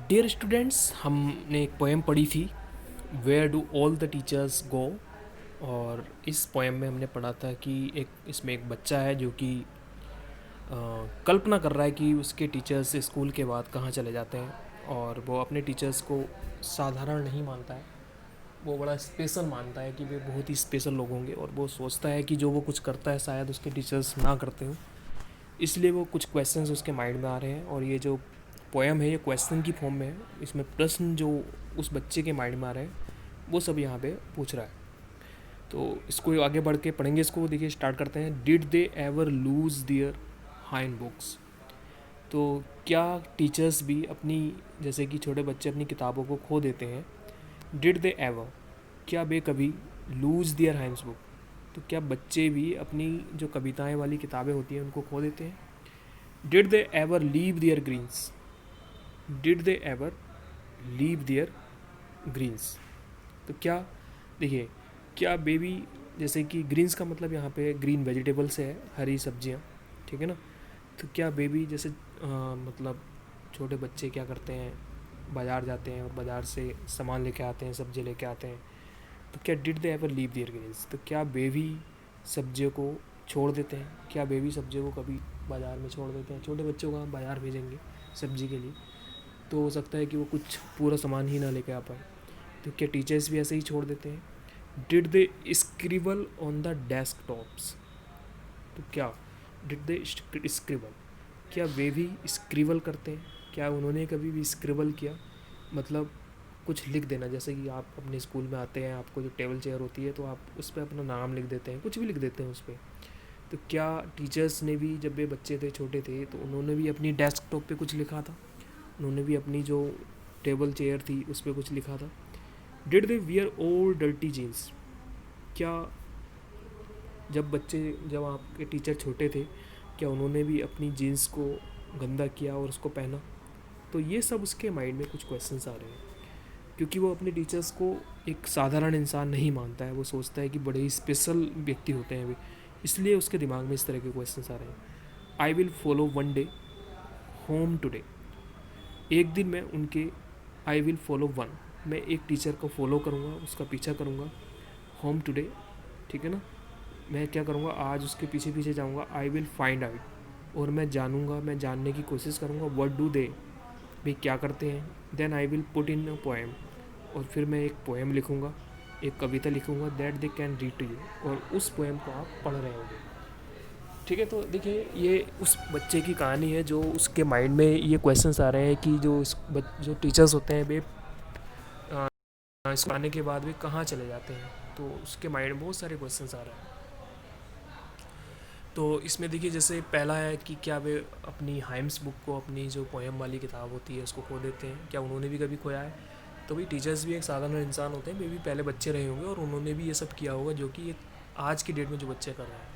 Dear students, हमने एक poem पढ़ी थी, where do all the teachers go. और इस पोएम में हमने पढ़ा था कि इसमें एक बच्चा है जो कि कल्पना कर रहा है कि उसके टीचर्स स्कूल के बाद कहाँ चले जाते हैं, और वो अपने टीचर्स को साधारण नहीं मानता है। वो बड़ा स्पेशल मानता है कि वे बहुत ही स्पेशल लोग होंगे, और वो सोचता है कि जो वो कुछ करता है शायद उसके टीचर्स ना करते हो। इसलिए वो कुछ क्वेश्चंस उसके माइंड में आ रहे हैं, और ये जो पोएम है ये क्वेश्चन की फॉर्म में है। इसमें प्रश्न जो उस बच्चे के माइंड में आ रहे हैं वो सब यहाँ पे पूछ रहा है। तो इसको आगे बढ़ के पढ़ेंगे। इसको देखिए, स्टार्ट करते हैं। Did they ever lose their hind books. तो क्या टीचर्स भी अपनी, जैसे कि छोटे बच्चे अपनी किताबों को खो देते हैं, डिड दे एवर, क्या वे कभी लूज दियर हाइंड बुक, तो क्या बच्चे भी अपनी जो कविताएं वाली किताबें होती हैं उनको खो देते हैं। Did they ever leave their greens, did they ever leave their greens, तो क्या, देखिए, क्या बेबी, जैसे कि ग्रीन्स का मतलब यहाँ पे ग्रीन वेजिटेबल्स है, हरी सब्जियाँ, ठीक है ना। तो क्या बेबी, जैसे मतलब छोटे बच्चे क्या करते हैं, बाज़ार जाते हैं और बाज़ार से सामान लेके आते हैं, सब्जी लेके आते हैं। तो क्या did they ever leave their greens, तो क्या बेबी सब्जियों को छोड़ देते हैं, क्या बेबी सब्जियों को कभी बाज़ार में छोड़ देते हैं। छोटे बच्चों को आप बाज़ार भेजेंगे सब्जी के लिए, तो हो सकता है कि वो कुछ पूरा सामान ही ना लेके आ पाए। तो क्या टीचर्स भी ऐसे ही छोड़ देते हैं। Did they scribble on the desk tops, तो क्या डिड दे स्क्रिबल, क्या वे भी स्क्रिबल करते हैं, क्या उन्होंने कभी भी स्क्रिबल किया, मतलब कुछ लिख देना। जैसे कि आप अपने स्कूल में आते हैं, आपको जो टेबल चेयर होती है तो आप उस पर अपना नाम लिख देते हैं, कुछ भी लिख देते हैं उस पर। तो क्या टीचर्स ने भी, जब वे बच्चे थे, छोटे थे, तो उन्होंने भी अपनी डेस्कटॉप पे कुछ लिखा था, उन्होंने भी अपनी जो टेबल चेयर थी उस पर कुछ लिखा था। Did they wear old dirty jeans, क्या जब आपके टीचर छोटे थे, क्या उन्होंने भी अपनी जीन्स को गंदा किया और उसको पहना। तो ये सब उसके माइंड में कुछ क्वेश्चंस आ रहे हैं, क्योंकि वो अपने टीचर्स को एक साधारण इंसान नहीं मानता है, वो सोचता है कि बड़े ही स्पेशल व्यक्ति होते हैं वे। इसलिए उसके दिमाग में इस तरह के क्वेश्चंस आ रहे हैं। आई will follow one day home today, एक दिन मैं उनके, आई विल फॉलो वन, मैं एक टीचर को फॉलो करूँगा, उसका पीछा करूँगा, होम टुडे, ठीक है ना। मैं क्या करूँगा, आज उसके पीछे पीछे जाऊँगा। आई विल फाइंड आउट, और मैं जानूँगा, मैं जानने की कोशिश करूँगा, व्हाट डू दे, वे क्या करते हैं। Then I will put in a poem, और फिर मैं एक पोएम लिखूँगा, एक कविता लिखूँगा, that they can read to you, और उस पोएम को आप पढ़ रहे होंगे। ठीक है, तो देखिए, ये उस बच्चे की कहानी है जो उसके माइंड में ये क्वेश्चंस आ रहे हैं कि जो टीचर्स होते हैं वे इसको आने के बाद वे कहाँ चले जाते हैं। तो उसके माइंड में बहुत सारे क्वेश्चंस आ रहे हैं। तो इसमें देखिए, जैसे पहला है कि क्या वे अपनी हाइम्स बुक को, अपनी जो पोएम वाली किताब होती है उसको खो देते हैं, क्या उन्होंने भी कभी खोया है। तो भाई, टीचर्स भी एक साधारण इंसान होते हैं, वे भी पहले बच्चे रहे होंगे और उन्होंने भी ये सब किया होगा जो कि आज की डेट में जो बच्चे कर रहे हैं।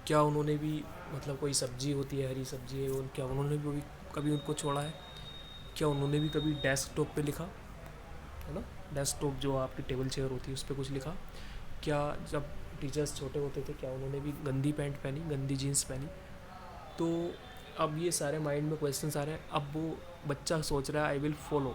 क्या उन्होंने भी, मतलब कोई सब्जी होती है, हरी सब्जी है, क्या उन्होंने भी कभी उनको छोड़ा है। क्या उन्होंने भी कभी डेस्कटॉप पे लिखा, है ना, डेस्कटॉप जो आपकी टेबल चेयर होती है उस पर कुछ लिखा। क्या जब टीचर्स छोटे होते थे, क्या उन्होंने भी गंदी पैंट पहनी, गंदी जीन्स पहनी। तो अब ये सारे माइंड में क्वेश्चंस आ रहे हैं। अब वो बच्चा सोच रहा है, आई विल फॉलो,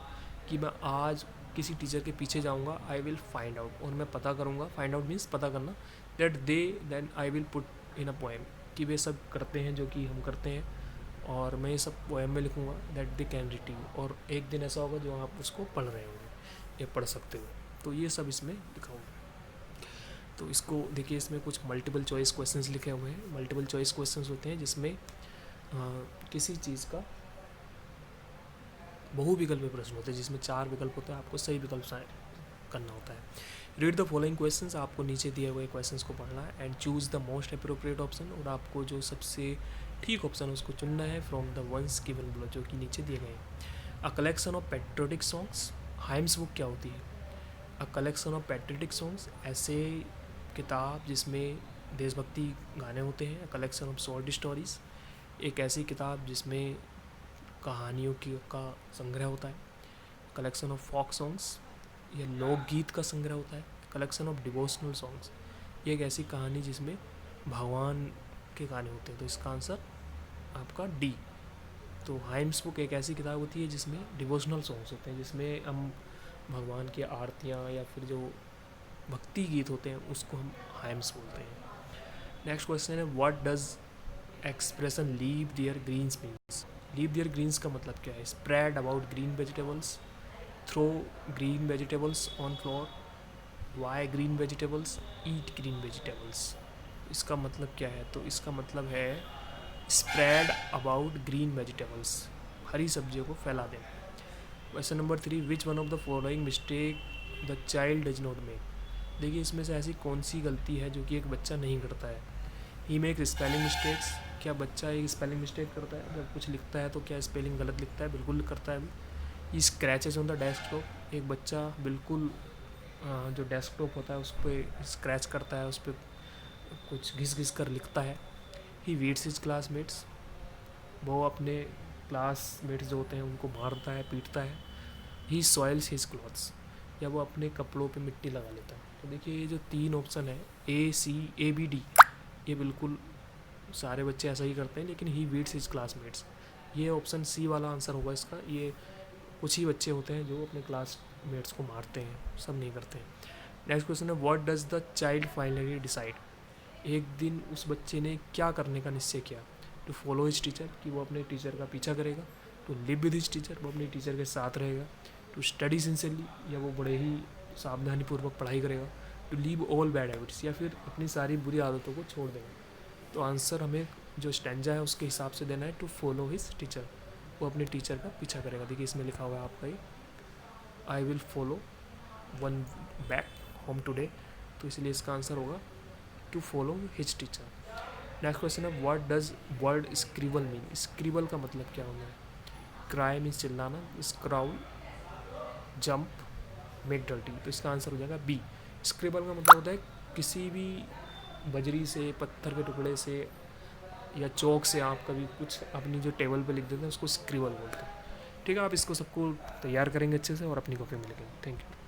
कि मैं आज किसी टीचर के पीछे जाऊंगा, आई विल फाइंड आउट, और मैं पता करूंगा, फाइंड आउट मीन्स पता करना, that they, then I will put in a poem, कि वे सब करते हैं जो कि हम करते हैं, और मैं ये सब पोएम में लिखूंगा, that they can read you, और एक दिन ऐसा होगा जो आप उसको पढ़ रहे होंगे या पढ़ सकते हो। तो ये सब इसमें लिखा हुआ है। तो इसको देखिए, इसमें कुछ मल्टीपल चॉइस क्वेश्चंस लिखे हुए हैं। मल्टीपल चॉइस क्वेश्चंस होते हैं जिसमें किसी चीज़ का बहुविकल्प प्रश्न होते हैं, जिसमें 4 विकल्प होते हैं, आपको सही विकल्प करना होता है। रीड द फॉलोइंग क्वेश्चंस, आपको नीचे दिए हुए क्वेश्चंस को पढ़ना है, and choose the most appropriate option, और आपको जो सबसे ठीक ऑप्शन है उसको चुनना है from the ones given below, जो कि नीचे दिए गए हैं। A collection of patriotic songs, hymns book क्या होती है। A collection of patriotic songs, ऐसे किताब जिसमें देशभक्ति गाने होते हैं। A collection of short stories, एक ऐसी किताब जिसमें कहानियों की का संग्रह होता है। कलेक्शन ऑफ फोक सॉन्ग्स, ये लोकगीत का संग्रह होता है। कलेक्शन ऑफ डिवोशनल सॉन्ग्स, ये एक ऐसी कहानी जिसमें भगवान के गाने होते हैं। तो इसका आंसर आपका डी, तो हाइम्स बुक एक ऐसी किताब होती है जिसमें डिवोशनल सॉन्ग्स होते हैं, जिसमें हम भगवान की आरतियाँ या फिर जो भक्ति गीत होते हैं उसको हम हाइम्स बोलते हैं। नेक्स्ट क्वेश्चन है, what does expression leave their greens means. Leave their greens का मतलब क्या है? Spread about green vegetables, throw green vegetables on floor, why green vegetables, eat green vegetables. इसका मतलब क्या है? तो इसका मतलब है स्प्रेड अबाउट ग्रीन वेजिटेबल्स, हरी सब्जियों को फैला देना। Question number 3, which one of the following mistake the child does not make. देखिए इसमें से ऐसी कौन सी गलती है जो कि एक बच्चा नहीं करता है? ही मेक स्पेलिंग मिस्टेक्स। क्या बच्चा एक स्पेलिंग मिस्टेक करता है? जब कुछ लिखता है तो क्या स्पेलिंग गलत लिखता है? बिल्कुल करता है। ही स्क्रैचेज ऑन द डेस्कटॉप। एक बच्चा बिल्कुल जो डेस्कटॉप होता है उस पर स्क्रैच करता है, उस पर कुछ घिस घिस कर लिखता है। ही वीट्स हिज क्लासमेट्स। वो अपने क्लासमेट्स जो होते हैं उनको मारता है, पीटता है। ही सॉइल्स हिज क्लॉथ्स, या वो अपने कपड़ों पे मिट्टी लगा लेता है। तो देखिए ये जो 3 ऑप्शन है ACABD, ये बिल्कुल सारे बच्चे ऐसा ही करते हैं, लेकिन ही वीट्स हिज क्लासमेट्स, ये ऑप्शन C वाला आंसर होगा इसका। ये कुछ ही बच्चे होते हैं जो अपने क्लासमेट्स को मारते हैं, सब नहीं करते हैं। नेक्स्ट क्वेश्चन है, what does the child finally decide. एक दिन उस बच्चे ने क्या करने का निश्चय किया? टू फॉलो हिज टीचर, कि वो अपने टीचर का पीछा करेगा। To live with his teacher, वो अपने टीचर के साथ रहेगा। टू स्टडी सिंसियरली, या वो बड़े ही सावधानीपूर्वक पढ़ाई करेगा। To leave all bad habits, या फिर अपनी सारी बुरी आदतों को छोड़ देगा। तो आंसर हमें जो स्टैंजा है उसके हिसाब से देना है, टू फॉलो हिज टीचर, वो अपने टीचर का पीछा करेगा। देखिए इसमें लिखा हुआ है आपका ही, I will follow one back home today, तो इसलिए इसका आंसर होगा to follow his teacher. Next question है, what does word scribble mean. Scribble का मतलब क्या होता है? क्राई मीन्स चिल्लाना, स्क्राउल, जंप, मेक डर्टी, तो इसका आंसर हो जाएगा B। स्क्रिबल का मतलब होता है किसी भी बजरी से, पत्थर के टुकड़े से या चौक से आप कभी कुछ अपनी जो टेबल पे लिख देते हैं उसको स्क्रिबल बोलते हैं। ठीक है, आप इसको सबको तैयार करेंगे अच्छे से और अपनी कॉपी में लिखेंगे। Thank you.